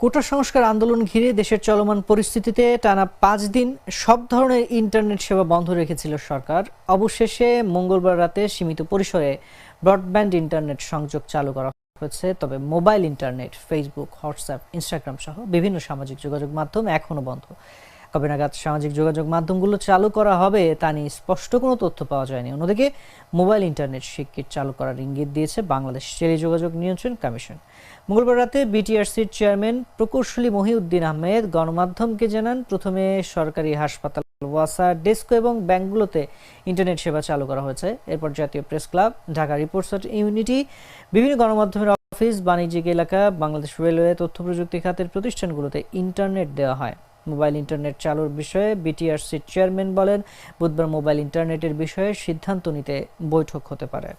কোটা সংস্কার আন্দোলন ঘিরে দেশের চলমান পরিস্থিতিতে টানা ৫ দিন সব ধরনের ইন্টারনেট সেবা বন্ধ রেখেছিল সরকার। অবশেষে মঙ্গলবার রাতে সীমিত পরিসরে ব্রডব্যান্ড ইন্টারনেট সংযোগ চালু করা হয়েছে। তবে mobile internet, Facebook, WhatsApp, Instagram সহ বিভিন্ন সামাজিক যোগাযোগ মাধ্যম এখনো বন্ধ। কবে নাগাদ সামাজিক যোগাযোগ মাধ্যমগুলো চালু করা হবে তা নিয়ে স্পষ্ট কোনো তথ্য পাওয়া যায়নি। অন্যদিকে মোবাইল ইন্টারনেট শিগগির চালু করার ইঙ্গিত দিয়েছে বাংলাদেশ টেলিযোগাযোগ নিয়ন্ত্রণ কমিশন। মঙ্গলবার রাতে বিটিআরসির চেয়ারম্যান প্রকৌশলী মহিউদ্দিন আহমেদ গণমাধ্যমকে জানান, প্রথমে সরকারি হাসপাতাল, ওয়াসা, ডেস্কো এবং ব্যাংকগুলোতে ইন্টারনেট সেবা চালু করা হয়েছে। এরপর জাতীয় press club, Dhaka reporters unity, বিভিন্ন গণমাধ্যমের অফিস, বাণিজ্যিক এলাকা, বাংলাদেশ রেলওয়ে, তথ্য প্রযুক্তি খাতের প্রতিষ্ঠানগুলোতে ইন্টারনেট দেওয়া হয়। মোবাইল ইন্টারনেট চালুর বিষয়ে বিটিআরসির চেয়ারম্যান বলেন, বুধবার মোবাইল ইন্টারনেটের বিষয়ে সিদ্ধান্ত নিতে বৈঠক হতে পারে।